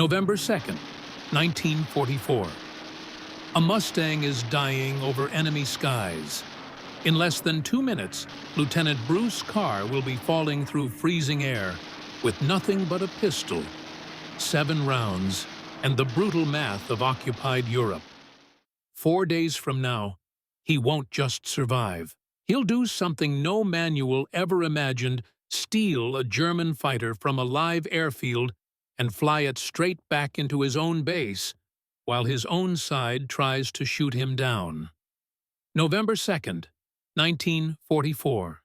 November 2nd, 1944. A Mustang is dying over enemy skies. In less than 2 minutes, Lieutenant Bruce Carr will be falling through freezing air with nothing but a pistol, 7 rounds, and the brutal math of occupied Europe. 4 days from now, he won't just survive. He'll do something no manual ever imagined: steal a German fighter from a live airfield and fly it straight back into his own base, while his own side tries to shoot him down. November 2nd, 1944.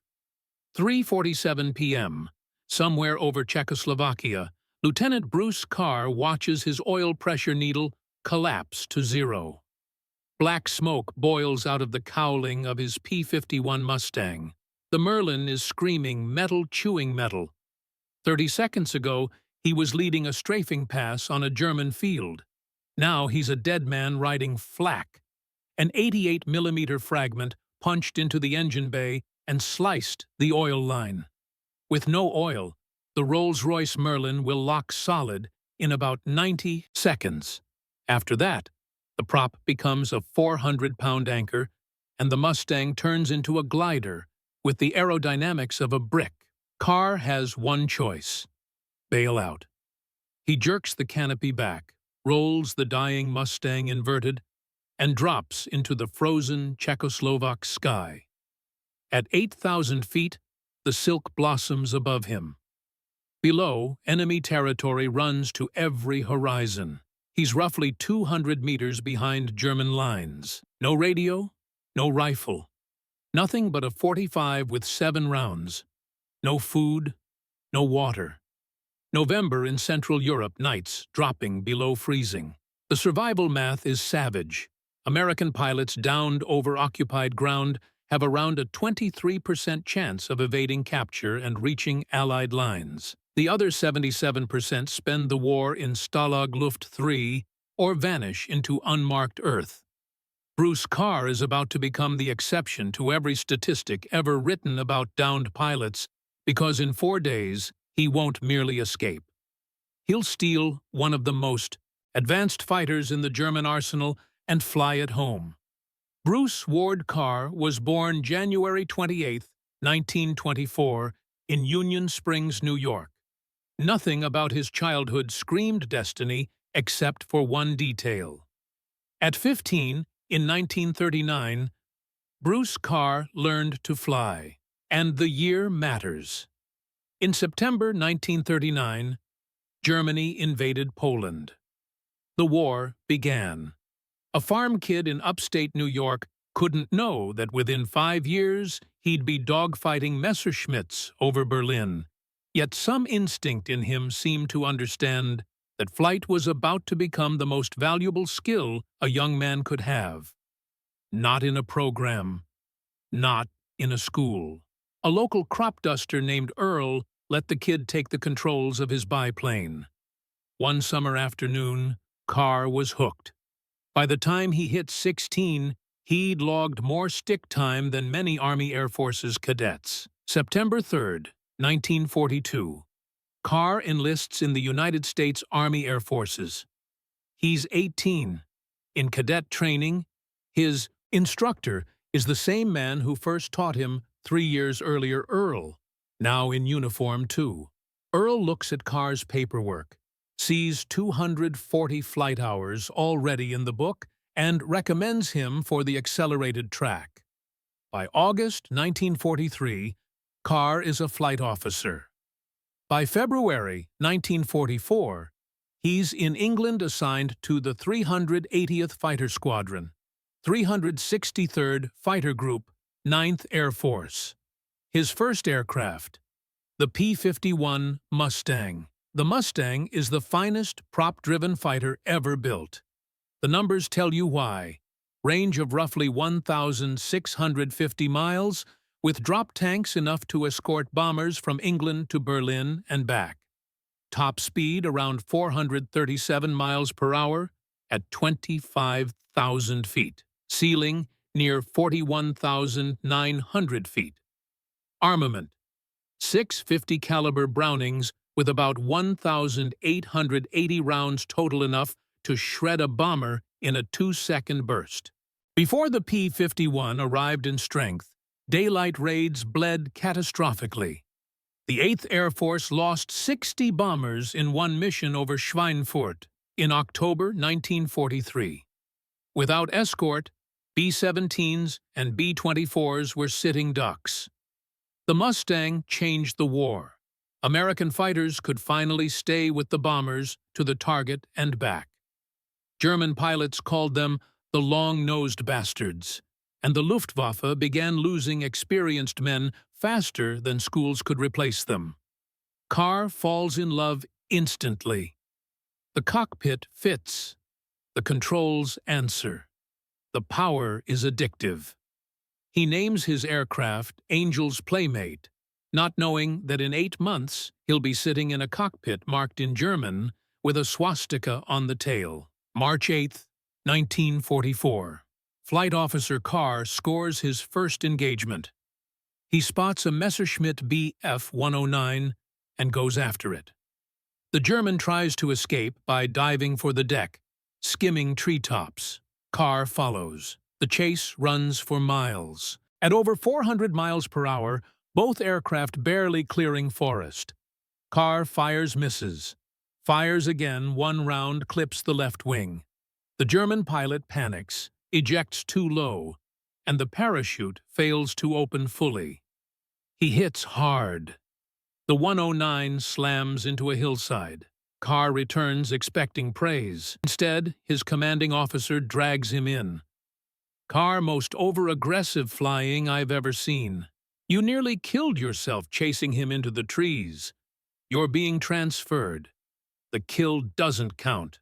3:47 p.m. Somewhere over Czechoslovakia, Lieutenant Bruce Carr watches his oil pressure needle collapse to zero. Black smoke boils out of the cowling of his P-51 Mustang. The Merlin is screaming metal chewing metal. 30 seconds ago, he was leading a strafing pass on a German field. Now he's a dead man riding flak. An 88mm fragment punched into the engine bay and sliced the oil line. With no oil, the Rolls-Royce Merlin will lock solid in about 90 seconds. After that, the prop becomes a 400-pound anchor, and the Mustang turns into a glider with the aerodynamics of a brick. Carr has one choice: bail out. He jerks the canopy back, rolls the dying Mustang inverted, and drops into the frozen Czechoslovak sky. At 8,000 feet, the silk blossoms above him. Below, enemy territory runs to every horizon. He's roughly 200 meters behind German lines. No radio, no rifle. Nothing but a .45 with 7 rounds. No food, no water. November in Central Europe, nights dropping below freezing. The survival math is savage. American pilots downed over occupied ground have around a 23% chance of evading capture and reaching Allied lines. The other 77% spend the war in Stalag Luft 3 or vanish into unmarked Earth. Bruce Carr is about to become the exception to every statistic ever written about downed pilots, because in 4 days, he won't merely escape. He'll steal one of the most advanced fighters in the German arsenal and fly it home. Bruce Ward Carr was born January 28, 1924, in Union Springs, New York. Nothing about his childhood screamed destiny except for one detail. At 15, in 1939, Bruce Carr learned to fly, and the year matters. In September 1939, Germany invaded Poland. The war began. A farm kid in upstate New York couldn't know that within 5 years he'd be dogfighting Messerschmitts over Berlin. Yet some instinct in him seemed to understand that flight was about to become the most valuable skill a young man could have. Not in a program, not in a school. A local crop duster named Earl let the kid take the controls of his biplane. One summer afternoon, Carr was hooked. By the time he hit 16, he'd logged more stick time than many Army Air Forces cadets. September 3rd, 1942. Carr enlists in the United States Army Air Forces. He's 18. In cadet training, his instructor is the same man who first taught him 3 years earlier, Earl, now in uniform too. Earl looks at Carr's paperwork, sees 240 flight hours already in the book, and recommends him for the accelerated track. By August 1943, Carr is a flight officer. By February 1944, he's in England assigned to the 380th Fighter Squadron, 363rd Fighter Group, 9th Air Force. His first aircraft, the P-51 Mustang. The Mustang is the finest prop-driven fighter ever built. The numbers tell you why. Range of roughly 1,650 miles, with drop tanks enough to escort bombers from England to Berlin and back. Top speed around 437 miles per hour at 25,000 feet. Ceiling near 41,900 feet. Armament: 6 50 caliber Brownings with about 1,880 rounds total, enough to shred a bomber in a 2-second burst. Before the P-51 arrived in strength, daylight raids bled catastrophically. The 8th Air Force lost 60 bombers in one mission over Schweinfurt in October 1943. Without escort, B-17s and B-24s were sitting ducks. The Mustang changed the war. American fighters could finally stay with the bombers to the target and back. German pilots called them the long-nosed bastards, and the Luftwaffe began losing experienced men faster than schools could replace them. Carr falls in love instantly. The cockpit fits. The controls answer. The power is addictive. He names his aircraft Angel's Playmate, not knowing that in 8 months he'll be sitting in a cockpit marked in German with a swastika on the tail. March 8, 1944. Flight Officer Carr scores his first engagement. He spots a Messerschmitt Bf 109 and goes after it. The German tries to escape by diving for the deck, skimming treetops. Carr follows. The chase runs for miles. At over 400 miles per hour, both aircraft barely clearing forest. Carr fires, misses. Fires again, one round clips the left wing. The German pilot panics, ejects too low, and the parachute fails to open fully. He hits hard. The 109 slams into a hillside. Carr returns expecting praise. Instead, his commanding officer drags him in. "Carr, most over-aggressive flying I've ever seen. You nearly killed yourself chasing him into the trees. You're being transferred. The kill doesn't count."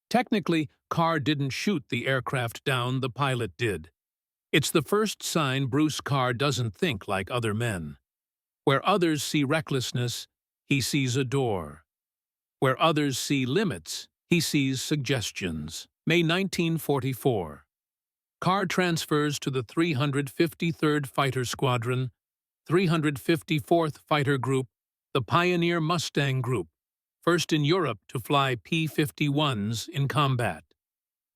Technically, Carr didn't shoot the aircraft down, the pilot did. It's the first sign Bruce Carr doesn't think like other men. Where others see recklessness, he sees a door. Where others see limits, he sees suggestions. May 1944. Carr transfers to the 353rd Fighter Squadron, 354th Fighter Group, the Pioneer Mustang Group, first in Europe to fly P-51s in combat.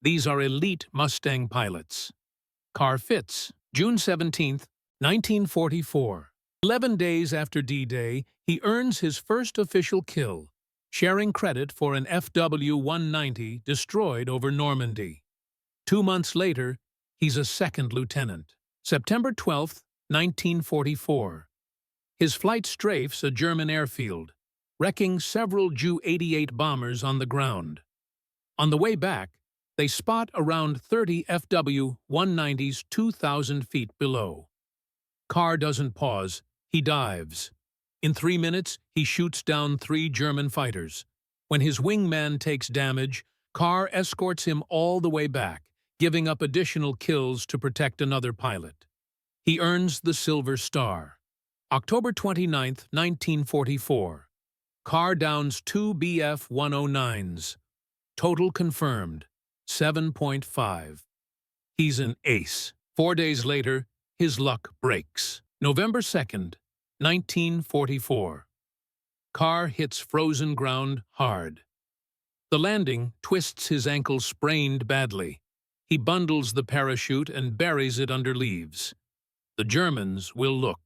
These are elite Mustang pilots. Carr fits. June 17, 1944. 11 days after D-Day, he earns his first official kill, sharing credit for an Fw-190 destroyed over Normandy. 2 months later, he's a second lieutenant. September 12, 1944. His flight strafes a German airfield, wrecking several Ju-88 bombers on the ground. On the way back, they spot around 30 Fw-190s 2,000 feet below. Carr doesn't pause, he dives. In 3 minutes, he shoots down 3 German fighters. When his wingman takes damage, Carr escorts him all the way back, giving up additional kills to protect another pilot. He earns the Silver Star. October 29, 1944. Carr downs 2 Bf-109s. Total confirmed, 7.5. He's an ace. 4 days later, his luck breaks. November 2nd, 1944. Carr hits frozen ground hard. The landing twists his ankle sprained badly. He bundles the parachute and buries it under leaves. The Germans will look.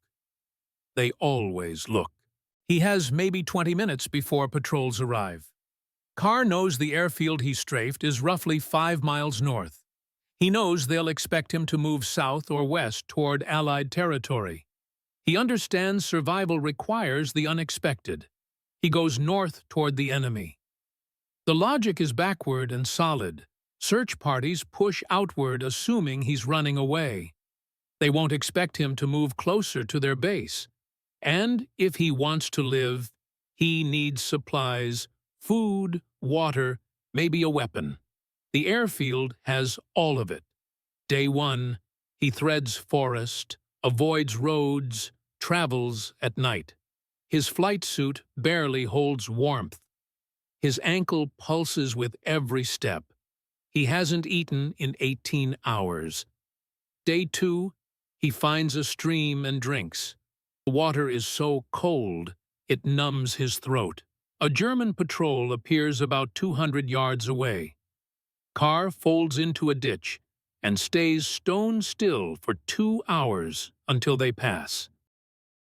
They always look. He has maybe 20 minutes before patrols arrive. Carr knows the airfield he strafed is roughly 5 miles north. He knows they'll expect him to move south or west toward Allied territory. He understands survival requires the unexpected. He goes north toward the enemy. The logic is backward and solid. Search parties push outward assuming he's running away. They won't expect him to move closer to their base. And if he wants to live, he needs supplies, food, water, maybe a weapon. The airfield has all of it. Day 1, he threads forest, avoids roads, travels at night. His flight suit barely holds warmth. His ankle pulses with every step. He hasn't eaten in 18 hours. Day 2, he finds a stream and drinks. The water is so cold, It numbs his throat. A German patrol appears about 200 yards away. Carr folds into a ditch and stays stone still for 2 hours until they pass.